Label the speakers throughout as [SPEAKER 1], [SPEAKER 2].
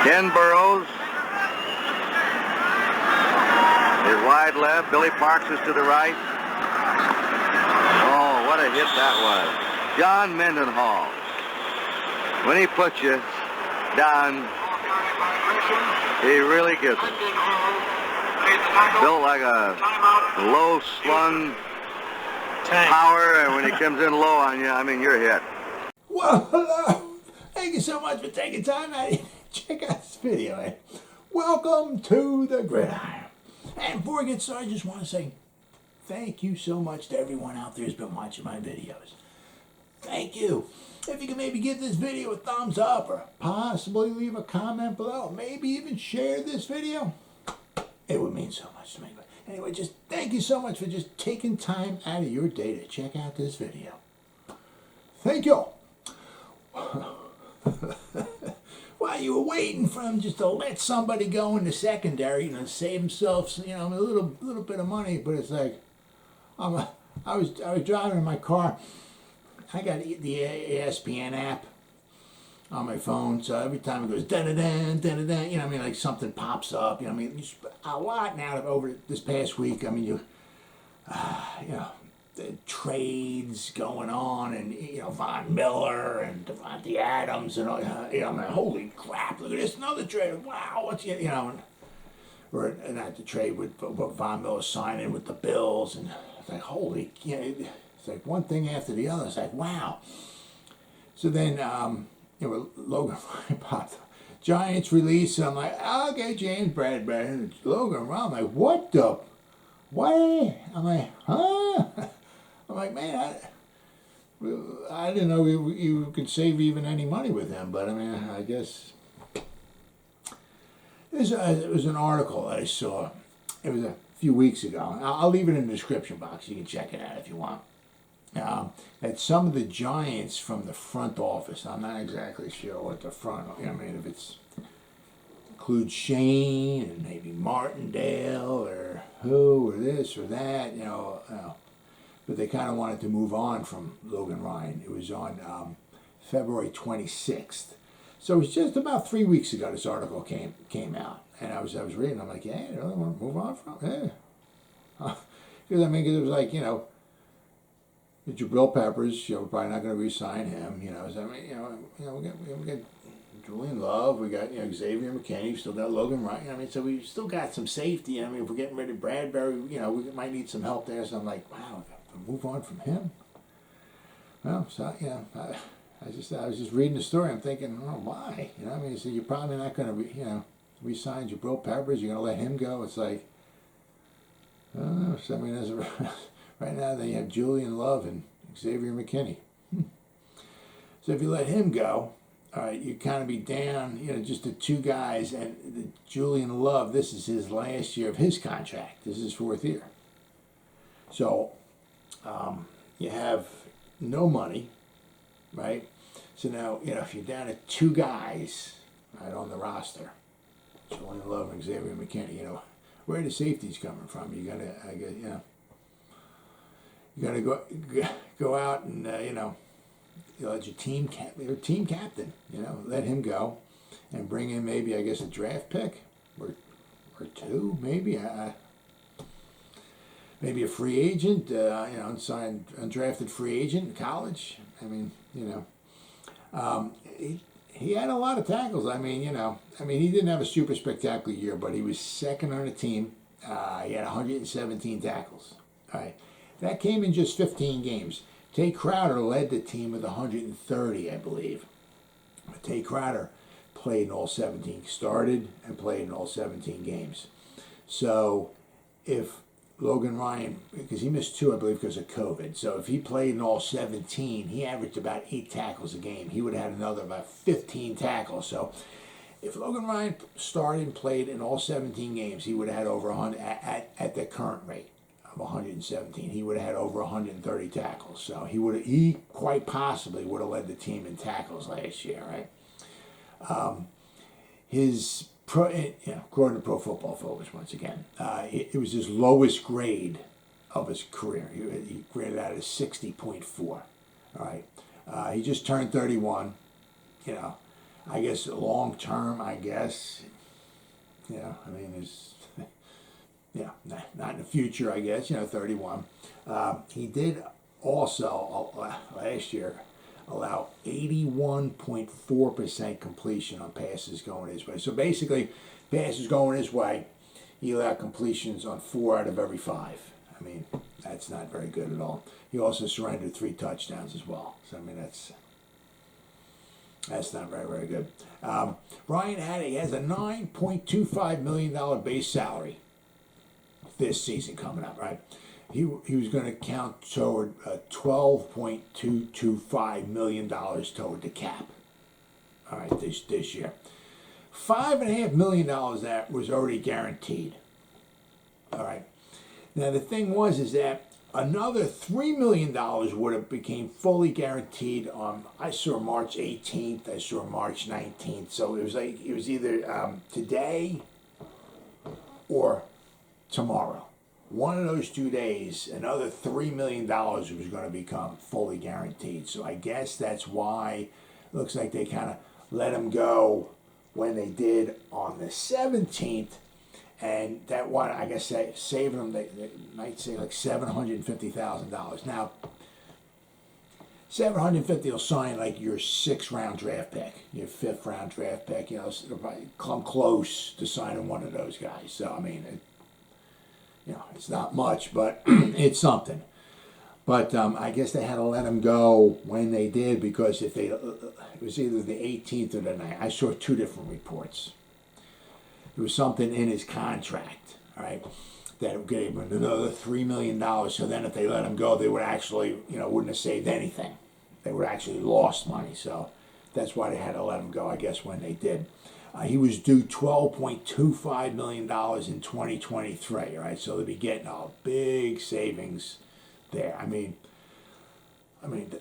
[SPEAKER 1] Ken Burrows is wide left. Billy Parks is to the right. Oh, what a hit that was. John Mendenhall. When he puts you down, he really gets it. Built like a low-slung power, and when he comes in low on you, I mean, you're hit.
[SPEAKER 2] Well, hello. Thank you so much for taking time out to check out this video. Welcome to the Gridiron. And before I get started, I just want to say thank you so much to everyone out there who's been watching my videos. Thank you. If you can maybe give this video a thumbs up or possibly leave a comment below, maybe even share this video, it would mean so much to me. But anyway, just thank you so much for just taking time out of your day to check out this video. Thank you. While you were waiting for him just to let somebody go in the secondary, save himself, a little bit of money, but it's like, I was driving in my car. I got the ESPN app on my phone, so every time it goes da-da-da, da-da-da, like something pops up, a lot now over this past week, the trades going on, and, Von Miller and Devontae Adams, and all, holy crap, look at this, another trade, wow, what's, or not the trade, but Von Miller signing with the Bills, and it's like, holy, it's like one thing after the other. It's like, wow. So then, Logan Ryan popped up. Giants release, and I'm like, okay, James Bradbury, Logan Ryan. I'm like, what? I'm like, huh? I'm like, man, I didn't know you could save even any money with him, but I guess. It was an article that I saw. It was a few weeks ago. I'll leave it in the description box. You can check it out if you want. That some of the Giants from the front office, I'm not exactly sure what the front, if it's includes Shane and maybe Martindale or who or this or that, but they kind of wanted to move on from Logan Ryan. It was on February 26th. So it was just about 3 weeks ago this article came out. And I was reading, I'm like, yeah, you really want to move on from? Yeah. Because it was like, Jabrill Peppers, we're probably not going to re-sign him. We got Julian Love, we got Xavier McKinney, we still got Logan Ryan. So we still got some safety. If we're getting rid of Bradbury, we might need some help there. So I'm like, wow, move on from him. Well, so I was just reading the story. I'm thinking, oh, why? So you're probably not going to re-sign Jabrill Peppers. You're going to let him go. It's like, I don't know. So right now they have Julian Love and Xavier McKinney. So if you let him go, all right, you kind of be down, just the two guys. And the Julian Love, this is his last year of his contract. This is his fourth year. So you have no money, right? So now, if you're down to two guys right on the roster, Julian Love and Xavier McKinney, where are the safeties coming from? You gotta, I guess, you gotta go out and let your team captain, let him go, and bring in maybe, I guess, a draft pick or two, maybe maybe a free agent, sign undrafted free agent in college. He had a lot of tackles. He didn't have a super spectacular year, but he was second on the team. He had 117 tackles. All right. That came in just 15 games. Tay Crowder led the team with 130, I believe. But Tay Crowder played in all 17, started and played in all 17 games. So if Logan Ryan, because he missed 2, I believe, because of COVID. So if he played in all 17, he averaged about 8 tackles a game. He would have had another about 15 tackles. So if Logan Ryan started and played in all 17 games, he would have had over 100 at the current rate of 117. He would have had over 130 tackles. So he quite possibly would have led the team in tackles last year, right? According to Pro Football Focus, once again, it was his lowest grade of his career. He graded out as 60.4. All right, he just turned 31. I guess long term, I guess. Yeah, I mean, it's, yeah, not in the future, I guess, 31. He did also, last year, allow 81.4% completion on passes going his way. So basically, passes going his way, he allowed completions on 4 out of every 5. I mean, that's not very good at all. He also surrendered 3 touchdowns as well. So, I mean, that's not very, very good. Ryan has a $9.25 million base salary this season coming up, right? He was going to count toward $12.225 million toward the cap. All right, this year. $5.5 million that was already guaranteed. All right. Now the thing is that another $3 million would have became fully guaranteed on, I saw March 18th, I saw March 19th. So it was either today or tomorrow. One of those 2 days, another $3 million was going to become fully guaranteed. So I guess that's why it looks like they kind of let him go when they did on the 17th. And that one, I guess, saving them, they might say like $750,000. Now, $750 will sign like your 6th round draft pick, your 5th round draft pick. It'll probably come close to signing one of those guys. So I mean, it's not much, but it's something. But I guess they had to let him go when they did, because if it was either the 18th or the 9th. I saw 2 different reports. There was something in his contract, all right, that gave him another $3 million. So then if they let him go, they would actually, wouldn't have saved anything. They would actually lost money. So that's why they had to let him go, I guess, when they did. He was due $12.25 million in 2023, all right? So they'll be getting a big savings there. I mean,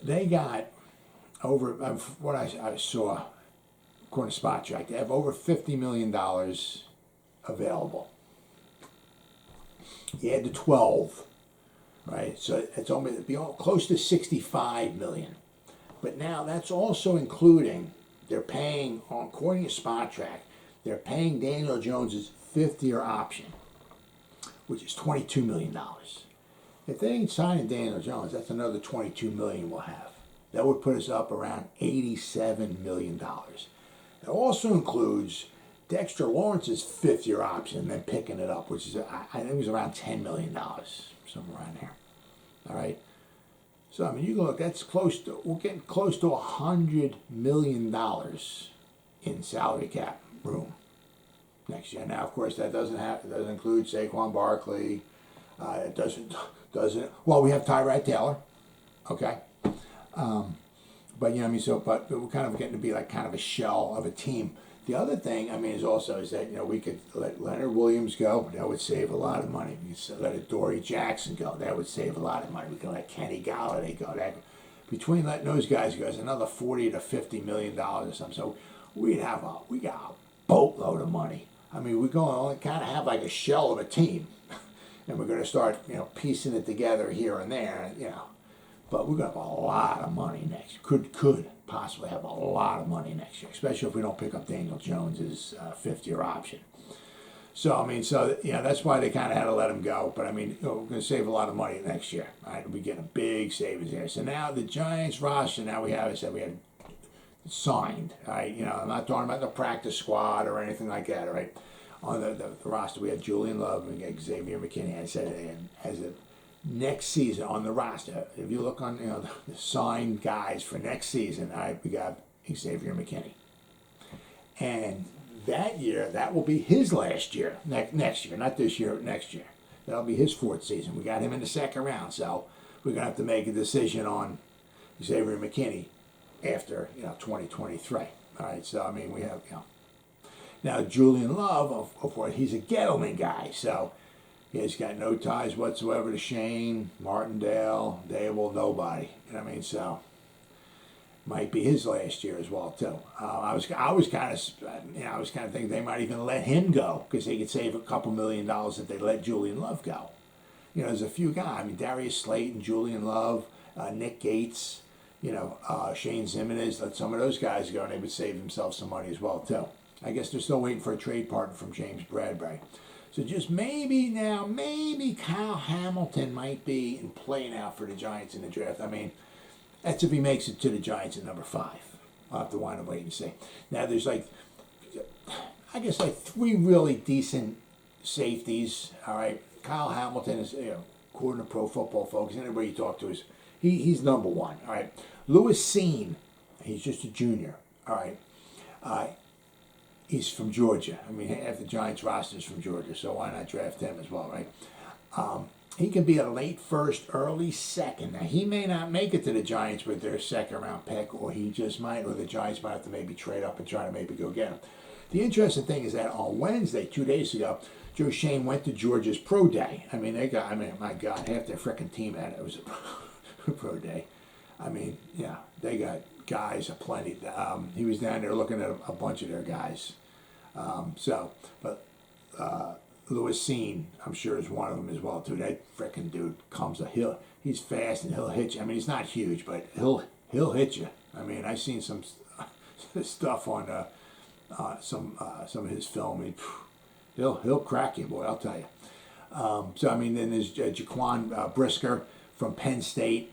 [SPEAKER 2] they got over, what I saw, according to Spot Track, they have over $50 million available. You add the 12, right? So it's almost be close to $65 million. But now that's also including, they're paying, according to Spot Track, they're paying Daniel Jones's 5th-year option, which is $22 million. If they ain't signing Daniel Jones, that's another $22 million we'll have. That would put us up around $87 million. It also includes Dexter Lawrence's 5th-year option, and then picking it up, which is, I think it was around $10 million, somewhere around there. All right. So, I mean, you can look, we're getting close to $100 million in salary cap room next year. Now, of course, that doesn't include Saquon Barkley. It doesn't, well, we have Tyrod Taylor, okay? But, but we're kind of getting to be like kind of a shell of a team. The other thing, is that, we could let Leonard Williams go. That would save a lot of money. We could let Adoree Jackson go. That would save a lot of money. We can let Kenny Golladay go. Between letting those guys go, it's another $40 to $50 million or something. So we got a boatload of money. We're going to kind of have like a shell of a team. And we're going to start, piecing it together here and there, But we're going to have a lot of money next year. Could possibly have a lot of money next year, especially if we don't pick up Daniel Jones's 5th-year option. So, that's why they kind of had to let him go. But, we're going to save a lot of money next year. All right, we get a big savings there. So now the Giants roster, we have signed. All right, I'm not talking about the practice squad or anything like that, all right? On the roster, we had Julian Love, and we got Xavier McKinney. I said, as a next season on the roster, if you look on the signed guys for next season, we got Xavier McKinney, and that year that will be his last year. Next year, not this year, next year. That'll be his 4th season. We got him in the 2nd round, so we're gonna have to make a decision on Xavier McKinney after 2023. All right, so we have now Julian Love, of course, he's a Gettleman guy, so. He's got no ties whatsoever to Shane, Martindale, Dable, nobody. So might be his last year as well too. I was kind of thinking they might even let him go, because they could save a couple $1 million if they let Julian Love go. There's a few guys. Darius Slayton, Julian Love, Nick Gates. Oshane Ximines, let some of those guys go, and they would save themselves some money as well, too. I guess they're still waiting for a trade partner from James Bradbury. So just maybe Kyle Hamilton might be in play now for the Giants in the draft. I mean, that's if he makes it to the Giants at number 5. I'll have to wind up waiting and see. Now, there's I guess 3 really decent safeties. All right, Kyle Hamilton is, according to Pro Football Focus, anybody you talk to, he's number 1. All right, Lewis Cine, he's just a junior. All right, he's from Georgia. I mean, half the Giants roster is from Georgia, so why not draft him as well, right? He can be a late first, early second. Now, he may not make it to the Giants with their second-round pick, or he just might, or the Giants might have to maybe trade up and try to maybe go get him. The interesting thing is that on Wednesday, 2 days ago, Joe Shane went to Georgia's pro day. I mean, my God, half their freaking team had it. It was a pro day. I mean, yeah, they got guys aplenty. He was down there looking at a bunch of their guys. Lewis Cine, I'm sure, is one of them as well, too. That frickin' dude comes he's fast and he'll hit you. I mean, he's not huge, but he'll hit you. I mean, I've seen some stuff on some of his film. He'll crack you, boy, I'll tell you. Then there's Jaquan Brisker from Penn State.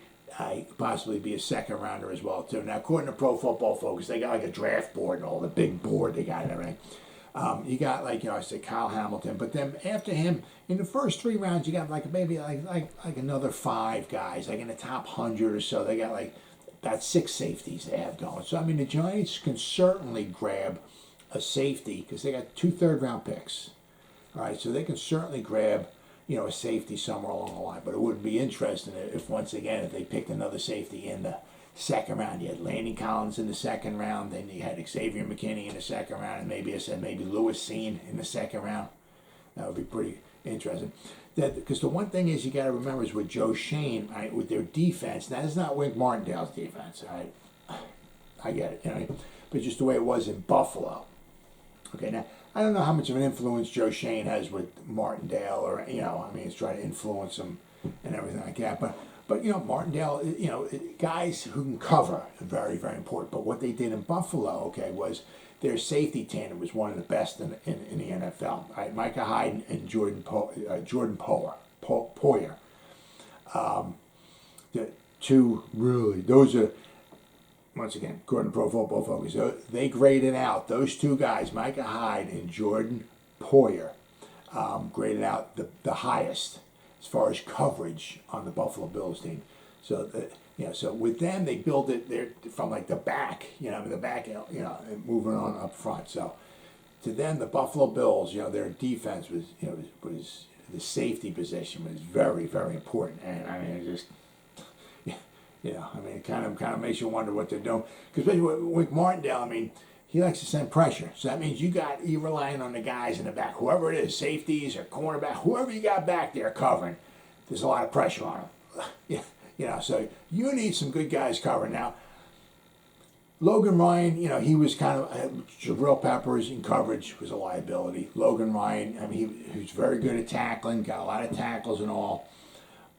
[SPEAKER 2] Possibly be a second rounder as well, too. Now, according to Pro Football Focus, they got a draft board and all the big board they got and everything. You got I said, Kyle Hamilton, but then after him, in the first 3 rounds, you got maybe another 5 guys, in the top 100 or so. They got about 6 safeties they have going. So the Giants can certainly grab a safety because they got 2 third-round picks. All right, so they can certainly grab a safety somewhere along the line. But it would be interesting if once again if they picked another safety in the second round. You had Landon Collins in the second round, then you had Xavier McKinney in the second round, and maybe Lewis Cine in the second round. That would be pretty interesting. Because the one thing is you got to remember is with Joe Shane, right, with their defense. Now, it's not Wink Martindale's defense, right? I get it, but just the way it was in Buffalo. Okay, now I don't know how much of an influence Joe Shane has with Martindale, or he's trying to influence him and everything like that, but Martindale, guys who can cover are very, very important. But what they did in Buffalo, was their safety tandem was one of the best in the NFL. Right? Micah Hyde and Jordan Poyer. The 2 really, those are, once again, according to Pro Football Focus, they graded out those 2 guys, Micah Hyde and Jordan Poyer, graded out the highest as far as coverage on the Buffalo Bills team. So so with them they build it there from the back, the back, and moving on up front. So to them, the Buffalo Bills, their defense was, was the safety position was very, very important. And it just, it kind of makes you wonder what they're doing. Because with Martindale, he likes to send pressure. So that means you're relying on the guys in the back, whoever it is, safeties or cornerback, whoever you got back there covering. There's a lot of pressure on them. So you need some good guys covering. Now, Logan Ryan, he was kind of Jabrill Peppers in coverage was a liability. Logan Ryan, he was very good at tackling, got a lot of tackles and all.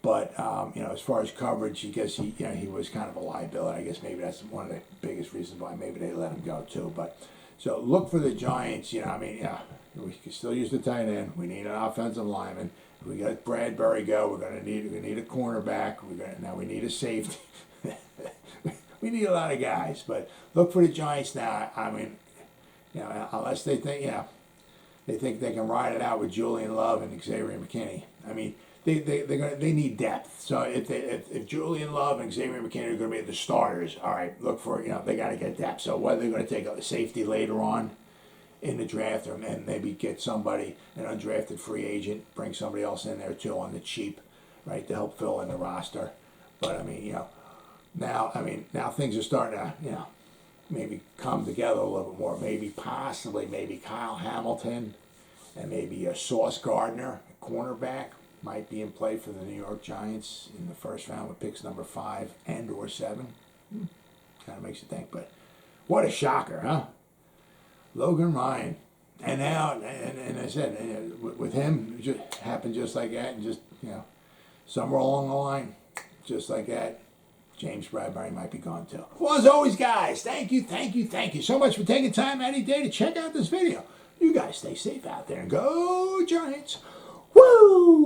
[SPEAKER 2] But as far as coverage, I guess he was kind of a liability. I guess maybe that's one of the biggest reasons why maybe they let him go too. But so look for the Giants. We can still use the tight end. We need an offensive lineman. We got Bradbury go. We need a cornerback. Now we need a safety. We need a lot of guys. But look for the Giants now. Unless they think they think they can ride it out with Julian Love and Xavier McKinney. They need depth. So if Julian Love and Xavier McKinney are going to be the starters, all right, look for they got to get depth. So whether they're going to take a safety later on in the draft, and maybe get somebody, an undrafted free agent, bring somebody else in there too on the cheap, right, to help fill in the roster. But now things are starting to maybe come together a little bit more. Maybe Kyle Hamilton and maybe Sauce Gardner, cornerback, might be in play for the New York Giants in the first round with picks number 5 and or 7. Kind of makes you think, but what a shocker, huh? Logan Ryan. And now, and I said, with him, it just happened just like that, and just, somewhere along the line, just like that, James Bradbury might be gone too. Well, as always, guys, thank you so much for taking time out of your day to check out this video. You guys stay safe out there and go Giants. Woo!